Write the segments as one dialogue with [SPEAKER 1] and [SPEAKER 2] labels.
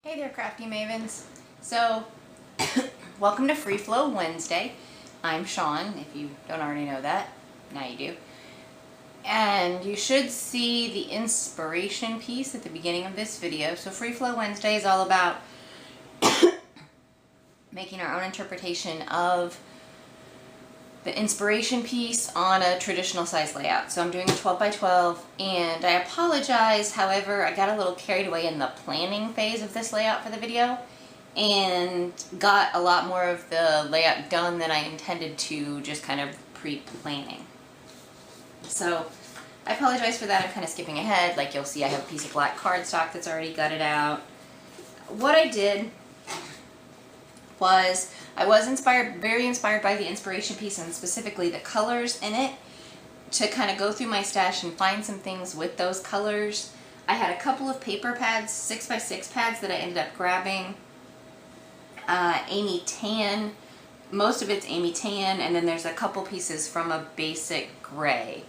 [SPEAKER 1] Hey there, Crafty Mavens. So, welcome to Free Flow Wednesday. I'm Shawn, if you don't already know that. Now you do. And you should see the inspiration piece at the beginning of this video. So Free Flow Wednesday is all about making our own interpretation of the inspiration piece on a traditional size layout. So I'm doing a 12 by 12, and I apologize, however, I got a little carried away in the planning phase of this layout for the video and got a lot more of the layout done than I intended to, just kind of pre-planning. So I apologize for that. I'm kind of skipping ahead. Like you'll see, I have a piece of black cardstock that's already gutted out. What I did was I was very inspired by the inspiration piece, and specifically the colors in it, to kind of go through my stash and find some things with those colors. I had a couple of paper pads, 6x6 pads, that I ended up grabbing. Amy Tan, most of it's Amy Tan, and then there's a couple pieces from a basic gray.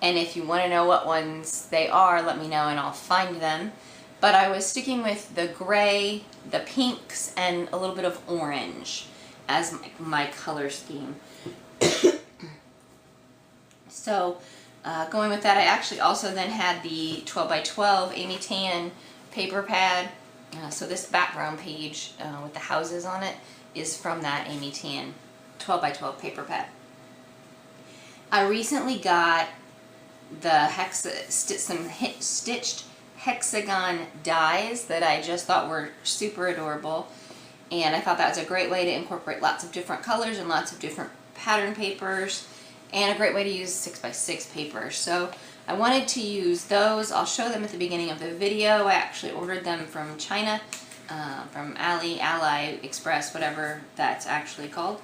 [SPEAKER 1] And if you want to know what ones they are, let me know and I'll find them. But I was sticking with the gray, the pinks, and a little bit of orange as my color scheme. So going with that, I actually also then had the 12 by 12 Amy Tan paper pad. So this background page with the houses on it is from that Amy Tan 12 by 12 paper pad. I recently got the stitched hexagon dies that I just thought were super adorable, and I thought that was a great way to incorporate lots of different colors and lots of different pattern papers, and a great way to use 6x6 paper. So I wanted to use those. I'll show them at the beginning of the video. I actually ordered them from China, from Ally Express, whatever that's actually called,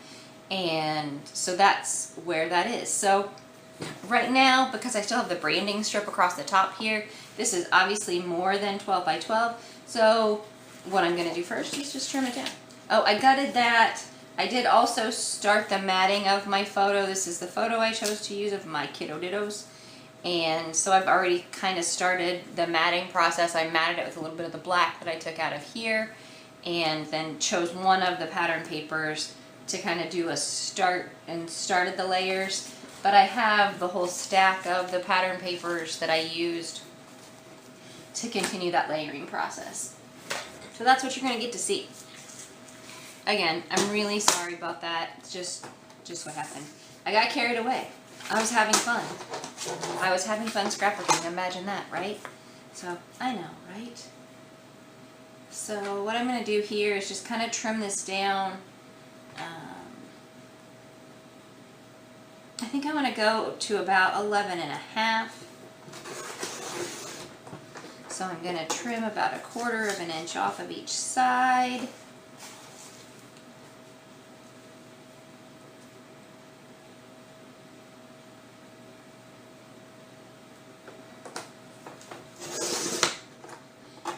[SPEAKER 1] and so that's where that is. So right now, because I still have the branding strip across the top here, this is obviously more than 12 by 12. So what I'm going to do first is just trim it down. Oh, I gutted that. I did also start the matting of my photo. This is the photo I chose to use of my kiddo dittos. And so I've already kind of started the matting process. I matted it with a little bit of the black that I took out of here, and then chose one of the pattern papers to kind of do a start and started the layers. But I have the whole stack of the pattern papers that I used to continue that layering process. So that's what you're going to get to see. Again, I'm really sorry about that. It's just what happened. I got carried away. I was having fun. I was having fun scrapbooking. Imagine that, right? So, I know, right? So what I'm going to do here is just kind of trim this down. I think I'm going to go to about 11.5. So I'm going to trim about 1/4 of an inch off of each side.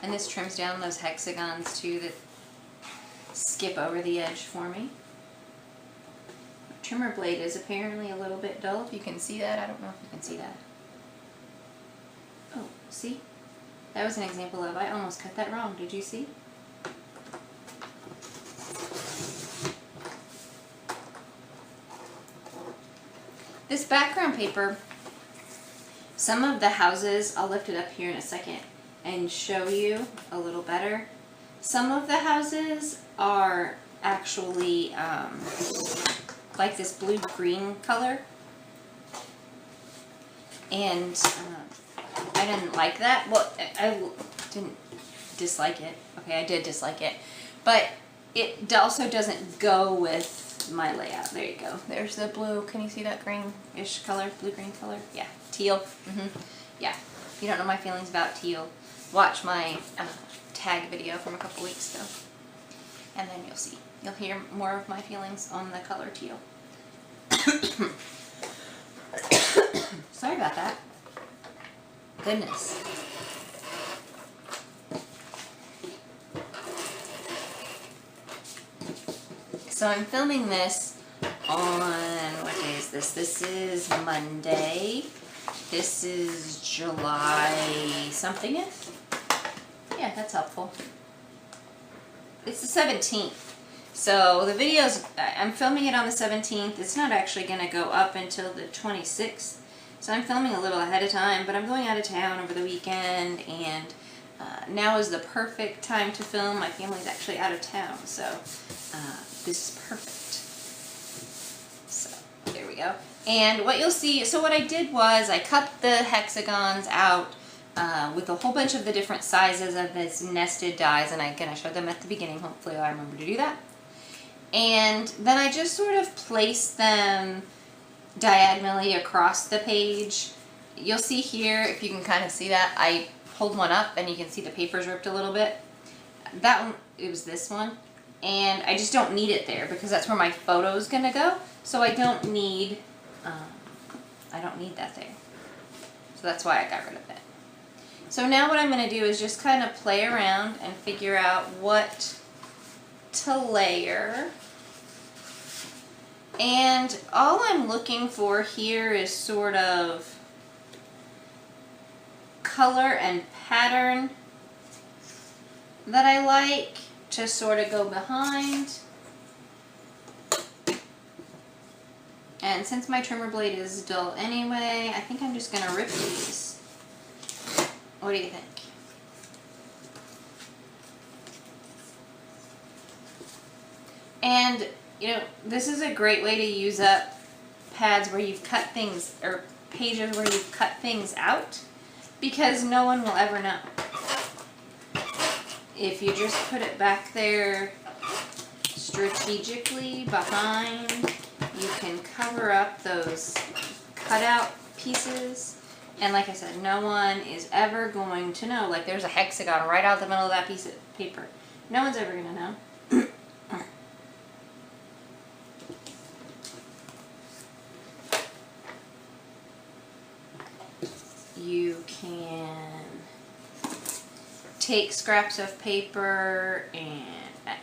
[SPEAKER 1] And this trims down those hexagons too that skip over the edge for me. Trimmer blade is apparently a little bit dull. If you can see that, I don't know if you can see that. Oh, see? That was an example of, I almost cut that wrong. Did you see? This background paper, some of the houses, I'll lift it up here in a second and show you a little better. Some of the houses are actually like this blue-green color, and I didn't like that. Well, I didn't dislike it. Okay, I did dislike it, but it also doesn't go with my layout. There you go. There's the blue. Can you see that greenish color? Blue-green color? Yeah. Teal. Yeah. If you don't know my feelings about teal, watch my tag video from a couple weeks ago, and then you'll see. You'll hear more of my feelings on the color teal. Sorry about that. Goodness. So I'm filming this on, what day is this? This is Monday. This is July somethingth. Yeah, Yeah, that's helpful. It's the 17th. So the video's, I'm filming it on the 17th. It's not actually going to go up until the 26th. So I'm filming a little ahead of time, but I'm going out of town over the weekend, and now is the perfect time to film. My family's actually out of town, so this is perfect. So there we go. And what you'll see, so what I did was I cut the hexagons out with a whole bunch of the different sizes of this nested dies, and I showed them at the beginning. Hopefully I remember to do that. And then I just sort of placed them diagonally across the page. You'll see here, if you can kind of see that, I hold one up and you can see the paper's ripped a little bit. That one, it was this one, and I just don't need it there because that's where my photo's gonna go. So I don't need that there. So that's why I got rid of it. So now what I'm gonna do is just kind of play around and figure out what to layer. And all I'm looking for here is sort of color and pattern that I like to sort of go behind. And since my trimmer blade is dull anyway, I think I'm just going to rip these. What do you think? And, you know, this is a great way to use up pads where you've cut things, or pages where you've cut things out, because no one will ever know. If you just put it back there strategically behind, you can cover up those cutout pieces. And like I said, no one is ever going to know. Like, there's a hexagon right out the middle of that piece of paper. No one's ever going to know. You can take scraps of paper, and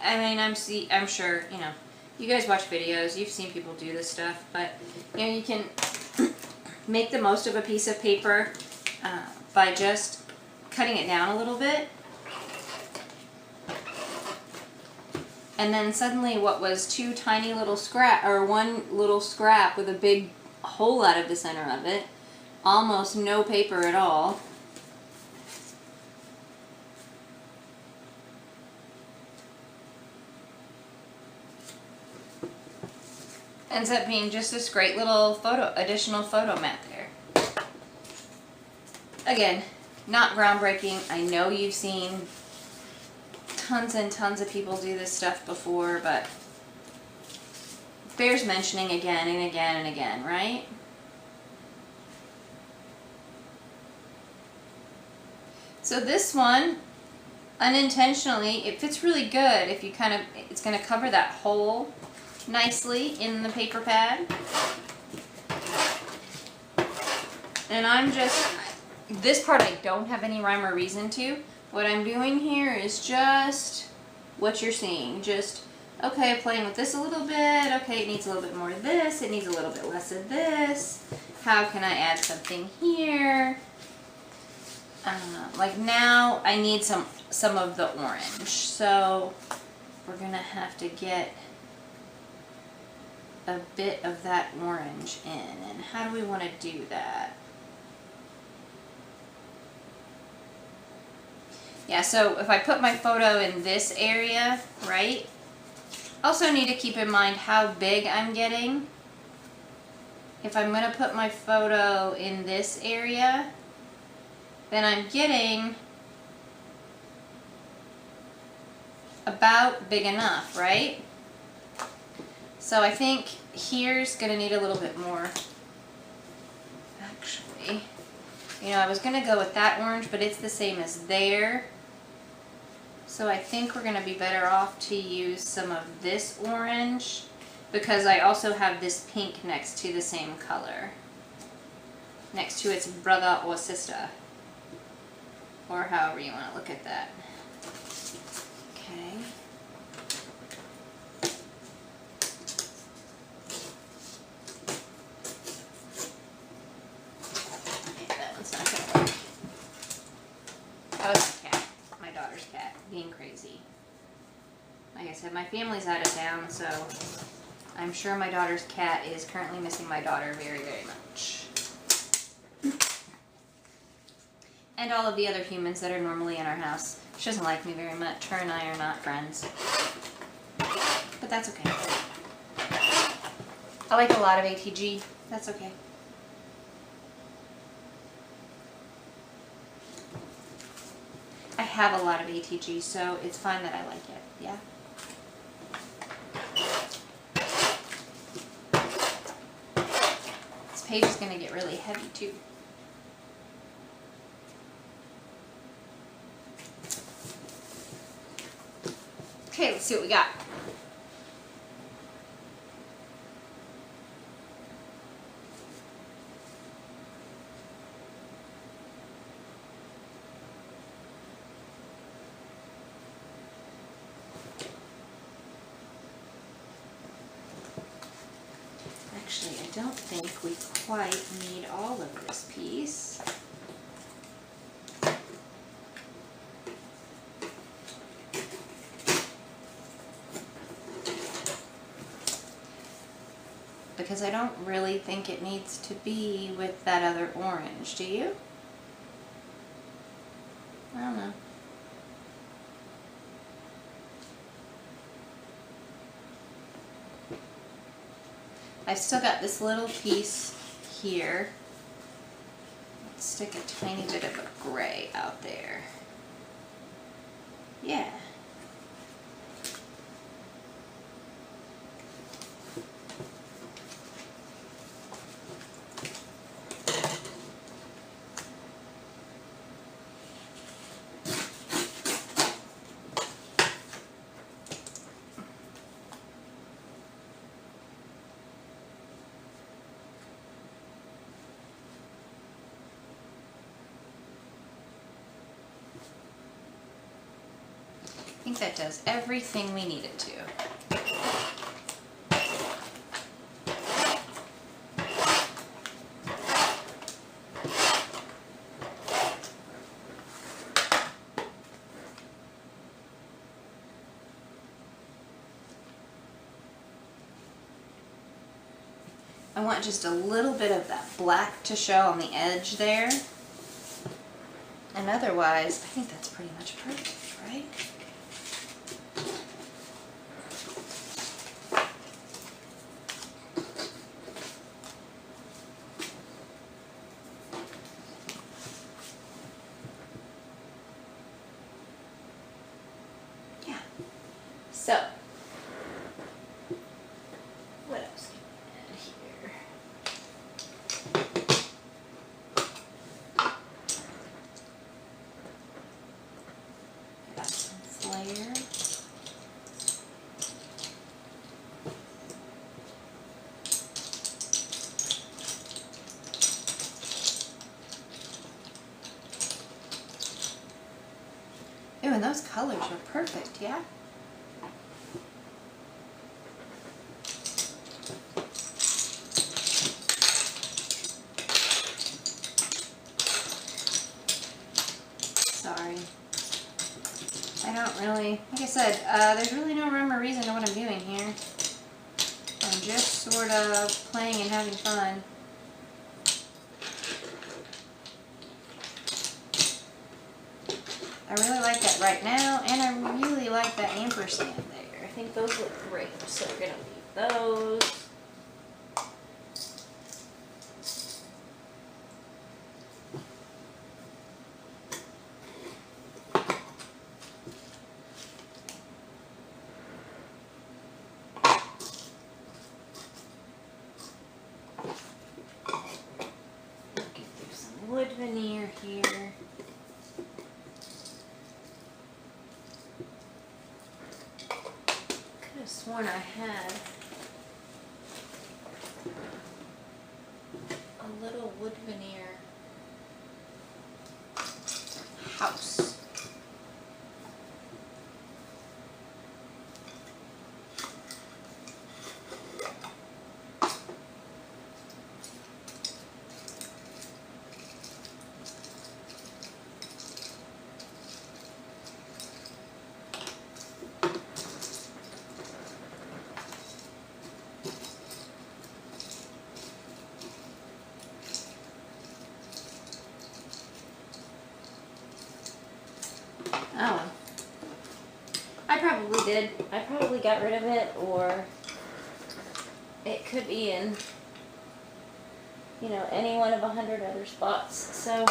[SPEAKER 1] I mean, I'm sure, you know, you guys watch videos, you've seen people do this stuff, but you know, you can make the most of a piece of paper by just cutting it down a little bit, and then suddenly what was two tiny little scrap, or one little scrap with a big hole out of the center of it, almost no paper at all, ends up being just this great little additional photo mat there. Again, not groundbreaking. I know you've seen tons and tons of people do this stuff before, but bears mentioning again and again and again, right? So this one, unintentionally, it fits really good if you kind of, it's going to cover that hole nicely in the paper pad. And I'm just, this part I don't have any rhyme or reason to. What I'm doing here is just what you're seeing. Just, okay, playing with this a little bit. Okay, it needs a little bit more of this. It needs a little bit less of this. How can I add something here? Like now I need some of the orange. So we're going to have to get a bit of that orange in. And how do we want to do that? Yeah, so if I put my photo in this area, right? Also need to keep in mind how big I'm getting. If I'm going to put my photo in this area, then I'm getting about big enough, right? So I think here's going to need a little bit more. Actually, you know, I was going to go with that orange, but it's the same as there. So I think we're going to be better off to use some of this orange, because I also have this pink next to the same color, next to its brother or sister, or however you want to look at that. Okay. Okay, that one's not going to work. That was my cat, my daughter's cat being crazy. Like I said, my family's out of town, so I'm sure my daughter's cat is currently missing my daughter very, very much. And all of the other humans that are normally in our house. She doesn't like me very much. Her and I are not friends. But that's okay. I like a lot of ATG. That's okay. I have a lot of ATG, so it's fine that I like it. Yeah. This page is going to get really heavy too. Okay, let's see what we got. Actually, I don't think we quite need all of this piece. Because I don't really think it needs to be with that other orange, do you? I don't know. I've still got this little piece here. Let's stick a tiny bit of a gray out there. Yeah. I think that does everything we need it to. I want just a little bit of that black to show on the edge there. And otherwise, I think that's pretty much perfect, right? Yeah. So, what else can we add here? Got some flare. Ooh, and those colors are perfect, yeah? Sorry. I don't really, like I said, there's really no rhyme or reason to what I'm doing here. I'm just sort of playing and having fun. I really like that right now, and I really like that ampersand there. I think those look great, so we're going to leave those. Get through some wood veneer here. Could have sworn I had a little wood veneer house. probably did. I probably got rid of it, or it could be in, you know, any one of 100 other spots. So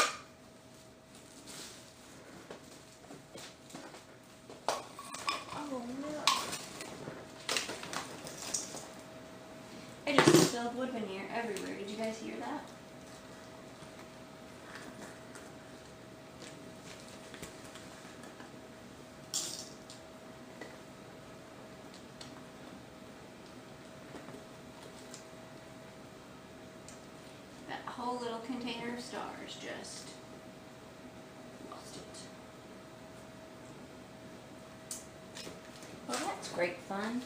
[SPEAKER 1] oh no. I just spilled wood veneer everywhere. Did you guys hear that? That whole little container of stars just lost it. Well, that's great fun.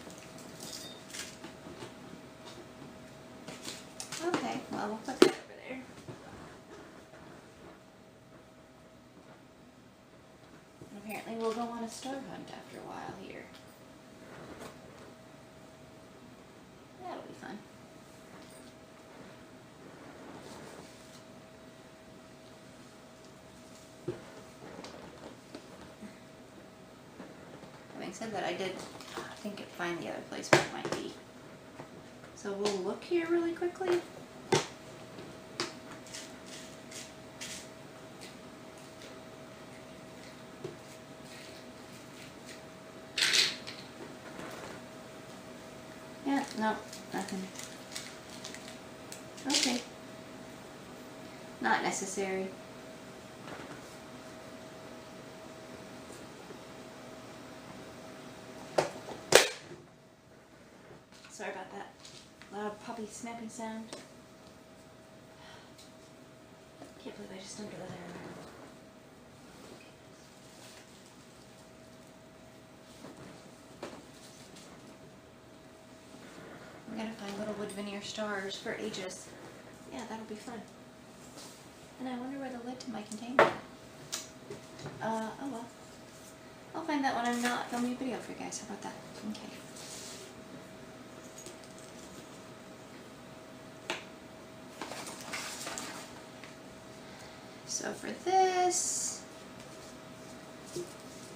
[SPEAKER 1] Okay, well, we'll put that over there. And apparently we'll go on a star hunt after a while here. That'll be fun. Having said that, I did think it find the other place where it might be. So we'll look here really quickly. Yeah, no, nothing. Okay. Not necessary. Sorry about that loud puppy snapping sound. Can't believe I just dumped it there. I'm gonna find little wood veneer stars for ages. Yeah, that'll be fun. And I wonder where the lid to my container is. Oh well. I'll find that when I'm not filming a video for you guys. How about that? Okay. So for this,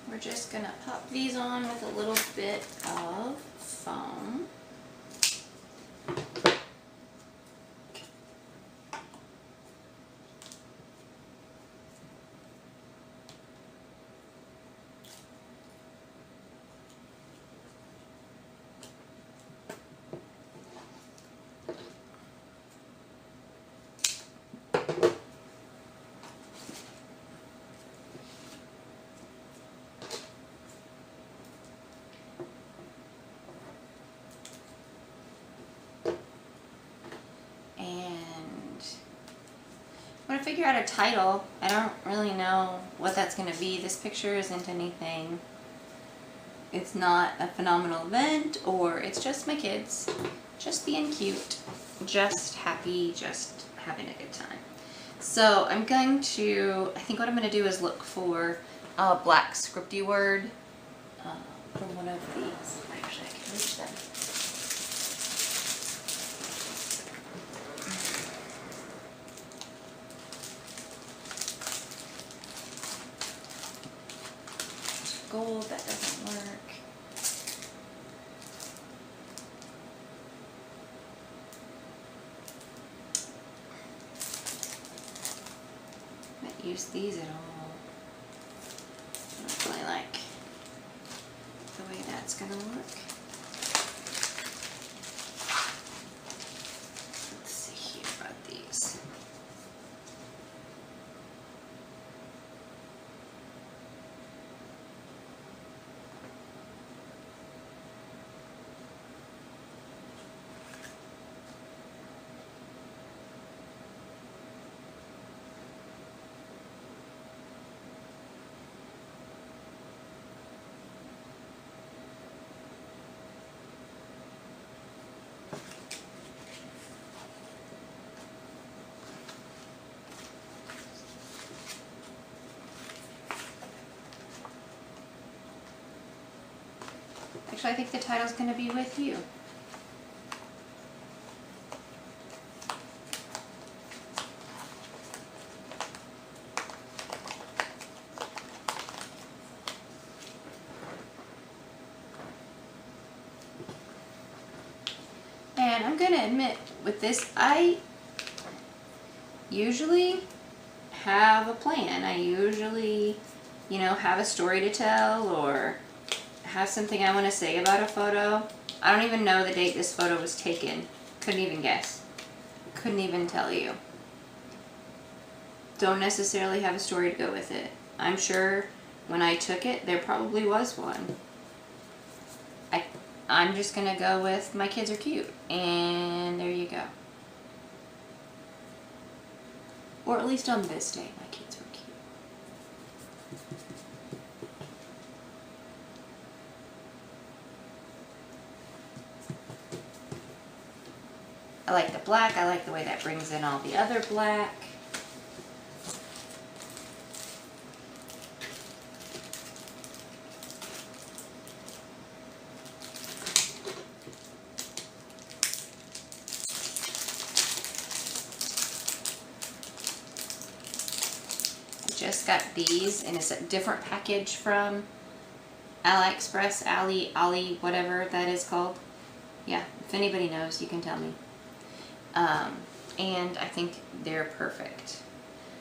[SPEAKER 1] we're just gonna pop these on with a little bit of foam. I'm going to figure out a title. I don't really know what that's going to be. This picture isn't anything. It's not a phenomenal event, or it's just my kids just being cute, just happy, just having a good time. So I'm going to, I think what I'm going to do is look for a black scripty word from one of these. Actually, I can reach them. Gold, that doesn't work. Might use these at all. I don't really like the way that's gonna look. Let's see here about these. Actually, I think the title's going to be with you. And I'm gonna admit, with this, I usually have a plan. I usually, you know, have a story to tell or have something I want to say about a photo. I don't even know the date this photo was taken. Couldn't even guess. Couldn't even tell you. Don't necessarily have a story to go with it. I'm sure when I took it, there probably was one. I'm just gonna go with my kids are cute, and there you go. Or at least on this day, my kids were cute. I like the black. I like the way that brings in all the other black. Just got these, and it's a different package from AliExpress, Ali, whatever that is called. Yeah, if anybody knows, you can tell me. And I think they're perfect.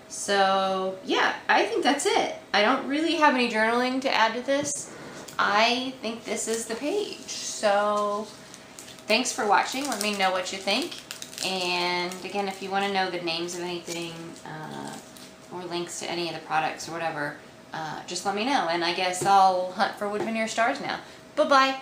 [SPEAKER 1] So yeah, I think that's it. I don't really have any journaling to add to this. I think this is the page. So thanks for watching. Let me know what you think. And again, if you want to know the names of anything, or links to any of the products or whatever, just let me know. And I guess I'll hunt for wood veneer stars now. Bye-bye.